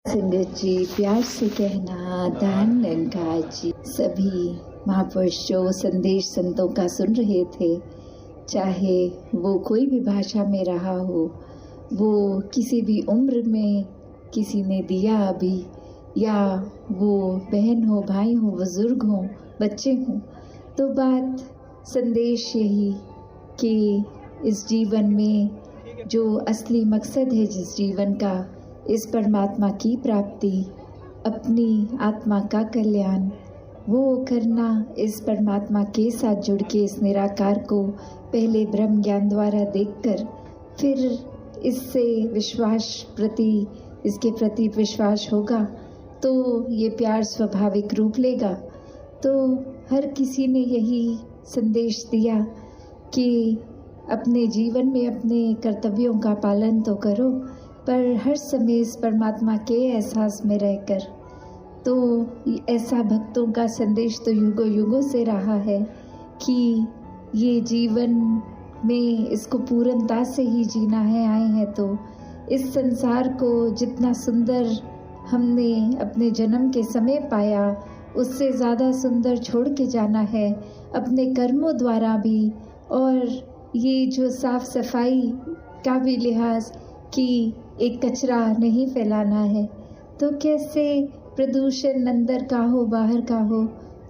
संगत जी, प्यार से कहना दान निरंकार जी। सभी महापुरुषों संदेश संतों का सुन रहे थे, चाहे वो कोई भी भाषा में रहा हो, वो किसी भी उम्र में किसी ने दिया अभी, या वो बहन हो, भाई हो, बुजुर्ग हो, बच्चे हों, तो बात संदेश यही कि इस जीवन में जो असली मकसद है, जिस जीवन का, इस परमात्मा की प्राप्ति, अपनी आत्मा का कल्याण, वो करना, इस परमात्मा के साथ जुड़ के इस निराकार को पहले ब्रह्म ज्ञान द्वारा देखकर फिर इससे इसके प्रति विश्वास होगा तो ये प्यार स्वाभाविक रूप लेगा। तो हर किसी ने यही संदेश दिया कि अपने जीवन में अपने कर्तव्यों का पालन तो करो, पर हर समय इस परमात्मा के एहसास में रहकर। तो ऐसा भक्तों का संदेश तो युगों युगों से रहा है कि ये जीवन में इसको पूर्णता से ही जीना है। आए हैं तो इस संसार को जितना सुंदर हमने अपने जन्म के समय पाया, उससे ज़्यादा सुंदर छोड़ के जाना है अपने कर्मों द्वारा भी। और ये जो साफ सफाई का भी लिहाज कि एक कचरा नहीं फैलाना है, तो कैसे प्रदूषण अंदर का हो बाहर का हो,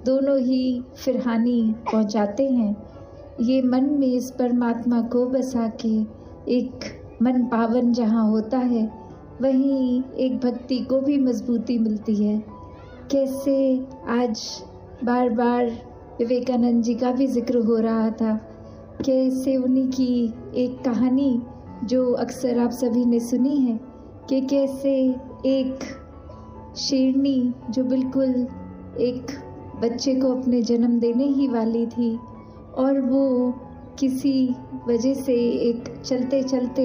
दोनों ही फिर हानि पहुंचाते हैं। ये मन में इस परमात्मा को बसा के एक मन पावन जहाँ होता है, वहीं एक भक्ति को भी मजबूती मिलती है। कैसे आज बार बार विवेकानंद जी का भी जिक्र हो रहा था, कैसे उन्हीं की एक कहानी जो अक्सर आप सभी ने सुनी है कि कैसे एक शेरनी जो बिल्कुल एक बच्चे को अपने जन्म देने ही वाली थी, और वो किसी वजह से एक चलते चलते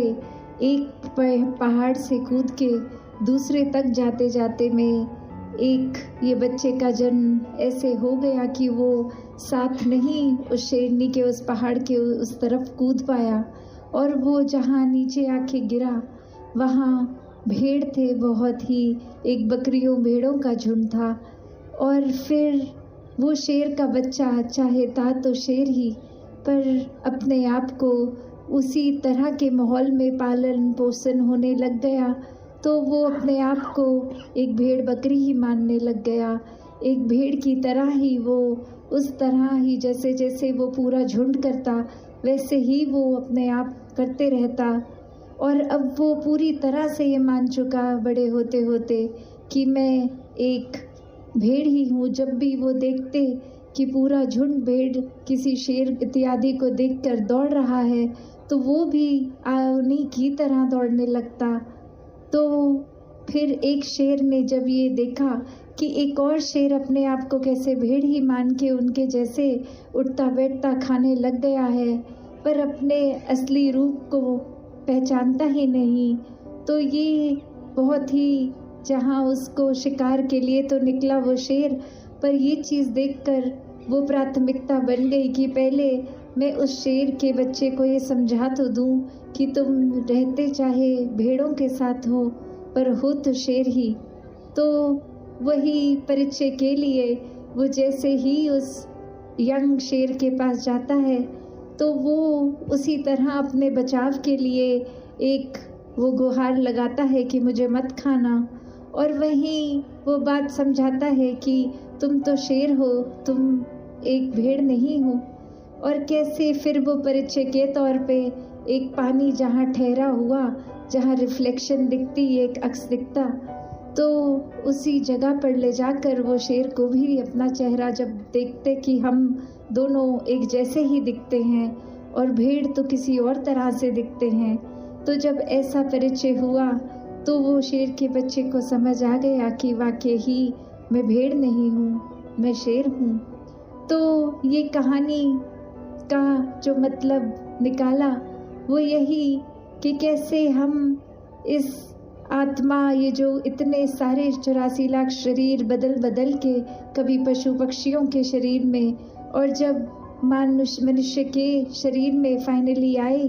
एक पहाड़ से कूद के दूसरे तक जाते जाते में एक ये बच्चे का जन्म ऐसे हो गया कि वो साथ नहीं उस शेरनी के उस पहाड़ के उस तरफ कूद पाया। और वो जहाँ नीचे आके गिरा, वहाँ भेड़ थे, बहुत ही एक बकरियों भेड़ों का झुंड था। और फिर वो शेर का बच्चा चाहे था तो शेर ही, पर अपने आप को उसी तरह के माहौल में पालन पोषण होने लग गया, तो वो अपने आप को एक भेड़ बकरी ही मानने लग गया। एक भेड़ की तरह ही वो, उस तरह ही जैसे जैसे वो पूरा झुंड करता, वैसे ही वो अपने आप करते रहता। और अब वो पूरी तरह से ये मान चुका बड़े होते होते कि मैं एक भेड़ ही हूँ। जब भी वो देखते कि पूरा झुंड भेड़ किसी शेर इत्यादि को देखकर दौड़ रहा है, तो वो भी उन्हीं की तरह दौड़ने लगता। तो फिर एक शेर ने जब ये देखा कि एक और शेर अपने आप को कैसे भेड़ ही मान के उनके जैसे उठता बैठता खाने लग गया है, पर अपने असली रूप को पहचानता ही नहीं, तो ये बहुत ही, जहाँ उसको शिकार के लिए तो निकला वो शेर, पर ये चीज़ देखकर वो प्राथमिकता बन गई कि पहले मैं उस शेर के बच्चे को ये समझा तो दूँ कि तुम रहते चाहे भेड़ों के साथ हो, पर हो तो शेर ही। तो वही परिचय के लिए वो जैसे ही उस यंग शेर के पास जाता है, तो वो उसी तरह अपने बचाव के लिए एक वो गुहार लगाता है कि मुझे मत खाना, और वहीं वो बात समझाता है कि तुम तो शेर हो, तुम एक भेड़ नहीं हो। और कैसे फिर वो परिचय के तौर पे एक पानी जहाँ ठहरा हुआ, जहाँ रिफ्लेक्शन दिखती, एक अक्स दिखता, तो उसी जगह पर ले जाकर वो शेर को भी अपना चेहरा जब देखते कि हम दोनों एक जैसे ही दिखते हैं और भेड़ तो किसी और तरह से दिखते हैं, तो जब ऐसा परिचय हुआ तो वो शेर के बच्चे को समझ आ गया कि वाकई ही मैं भेड़ नहीं हूँ, मैं शेर हूँ। तो ये कहानी का जो मतलब निकाला वो यही कि कैसे हम इस आत्मा, ये जो इतने सारे 84 लाख शरीर बदल बदल के, कभी पशु पक्षियों के शरीर में, और जब मनुष्य के शरीर में फाइनली आए,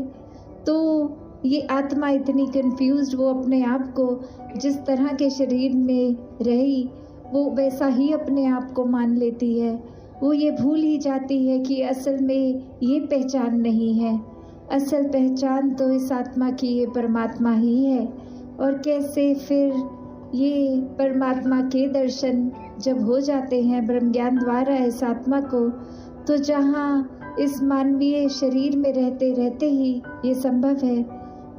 तो ये आत्मा इतनी कंफ्यूज्ड, वो अपने आप को जिस तरह के शरीर में रही वो वैसा ही अपने आप को मान लेती है। वो ये भूल ही जाती है कि असल में ये पहचान नहीं है। असल पहचान तो इस आत्मा की ये परमात्मा ही है। और कैसे फिर ये परमात्मा के दर्शन जब हो जाते हैं ब्रह्म ज्ञान द्वारा इस आत्मा को, तो जहाँ इस मानवीय शरीर में रहते रहते ही ये संभव है,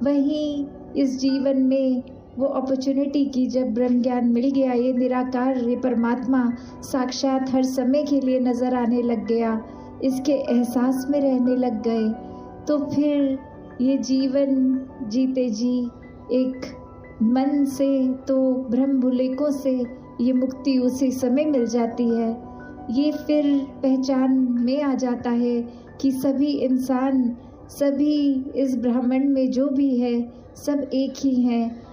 वहीं इस जीवन में वो अपॉर्चुनिटी की जब ब्रह्म ज्ञान मिल गया, ये निराकार, ये परमात्मा साक्षात हर समय के लिए नज़र आने लग गया, इसके एहसास में रहने लग गए, तो फिर ये जीवन जीते जी एक मन से तो भ्रम भुलेकों से ये मुक्ति उसी समय मिल जाती है। ये फिर पहचान में आ जाता है कि सभी इंसान, सभी इस ब्रह्मांड में जो भी है सब एक ही हैं।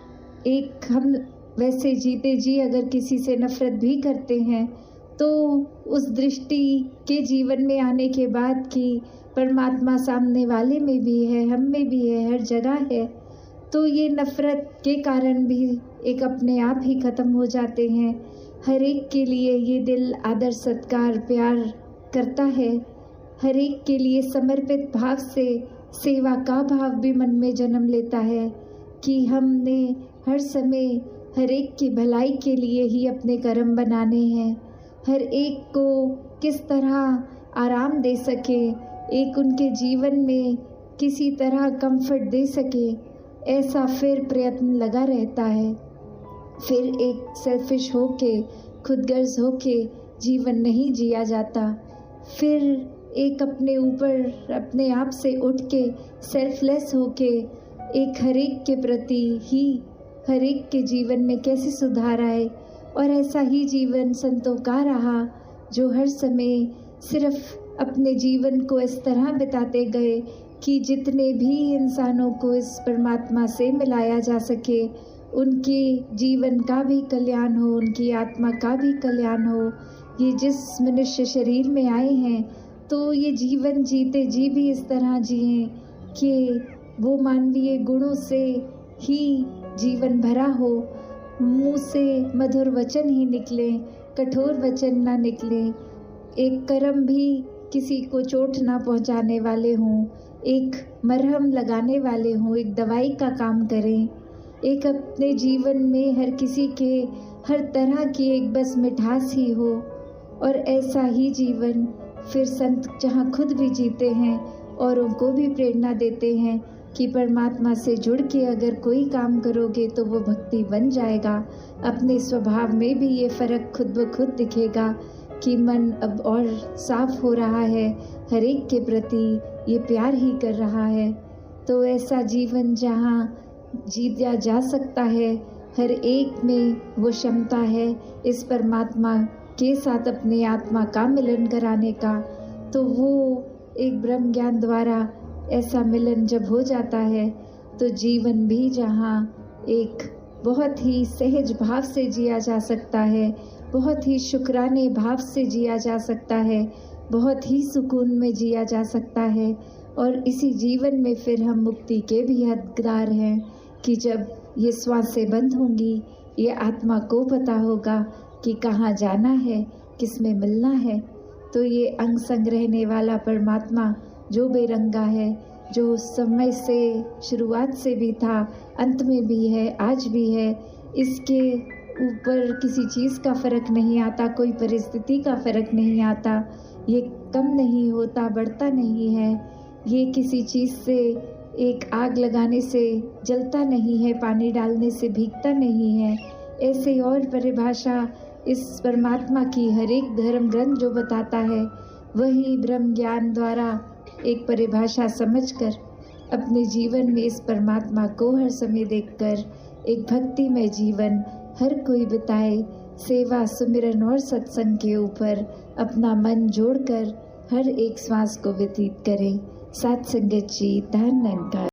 एक हम वैसे जीते जी अगर किसी से नफरत भी करते हैं तो उस दृष्टि के जीवन में आने के बाद कि परमात्मा सामने वाले में भी है, हम में भी है, हर जगह है, तो ये नफरत के कारण भी एक अपने आप ही ख़त्म हो जाते हैं। हर एक के लिए ये दिल आदर सत्कार प्यार करता है, हर एक के लिए समर्पित भाव से सेवा का भाव भी मन में जन्म लेता है कि हमने हर समय हर एक की भलाई के लिए ही अपने कर्म बनाने हैं। हर एक को किस तरह आराम दे सके, एक उनके जीवन में किसी तरह कंफर्ट दे सके, ऐसा फिर प्रयत्न लगा रहता है। फिर एक सेल्फिश होके, खुदगर्ज होके जीवन नहीं जिया जाता। फिर एक अपने ऊपर अपने आप से उठ के सेल्फलेस होके एक हर एक के प्रति ही हर एक के जीवन में कैसे सुधार आए। और ऐसा ही जीवन संतों का रहा जो हर समय सिर्फ अपने जीवन को इस तरह बिताते गए कि जितने भी इंसानों को इस परमात्मा से मिलाया जा सके, उनके जीवन का भी कल्याण हो, उनकी आत्मा का भी कल्याण हो। ये जिस मनुष्य शरीर में आए हैं तो ये जीवन जीते जी भी इस तरह जिएं कि वो मानवीय गुणों से ही जीवन भरा हो, मुँह से मधुर वचन ही निकले, कठोर वचन ना निकले, एक कर्म भी किसी को चोट ना पहुंचाने वाले हों, एक मरहम लगाने वाले हों, एक दवाई का काम करें, एक अपने जीवन में हर किसी के हर तरह की एक बस मिठास ही हो। और ऐसा ही जीवन फिर संत जहाँ खुद भी जीते हैं औरों को भी प्रेरणा देते हैं कि परमात्मा से जुड़ के अगर कोई काम करोगे तो वो भक्ति बन जाएगा। अपने स्वभाव में भी ये फ़र्क खुद ब खुद दिखेगा कि मन अब और साफ हो रहा है, हर एक के प्रति ये प्यार ही कर रहा है। तो ऐसा जीवन जहाँ जीता जा सकता है, हर एक में वो क्षमता है इस परमात्मा के साथ अपने आत्मा का मिलन कराने का, तो वो एक ब्रह्म ज्ञान द्वारा ऐसा मिलन जब हो जाता है तो जीवन भी जहाँ एक बहुत ही सहज भाव से जिया जा सकता है, बहुत ही शुक्राने भाव से जिया जा सकता है, बहुत ही सुकून में जिया जा सकता है। और इसी जीवन में फिर हम मुक्ति के भी हकदार हैं कि जब ये श्वासें बंद होंगी, ये आत्मा को पता होगा कि कहाँ जाना है, किस में मिलना है। तो ये अंग संग रहने वाला परमात्मा जो बेरंगा है, जो समय से शुरुआत से भी था, अंत में भी है, आज भी है, इसके ऊपर किसी चीज़ का फ़र्क नहीं आता, कोई परिस्थिति का फ़र्क नहीं आता, ये कम नहीं होता, बढ़ता नहीं है, ये किसी चीज़ से एक आग लगाने से जलता नहीं है, पानी डालने से भीगता नहीं है। ऐसे और परिभाषा इस परमात्मा की हर एक धर्म ग्रंथ जो बताता है, वही ब्रह्म ज्ञान द्वारा एक परिभाषा समझकर अपने जीवन में इस परमात्मा को हर समय देखकर एक भक्तिमय जीवन हर कोई बिताए। सेवा सुमिरन और सत्संग के ऊपर अपना मन जोड़कर हर एक श्वास को व्यतीत करें। साथ संगत जी, धन निरंकार।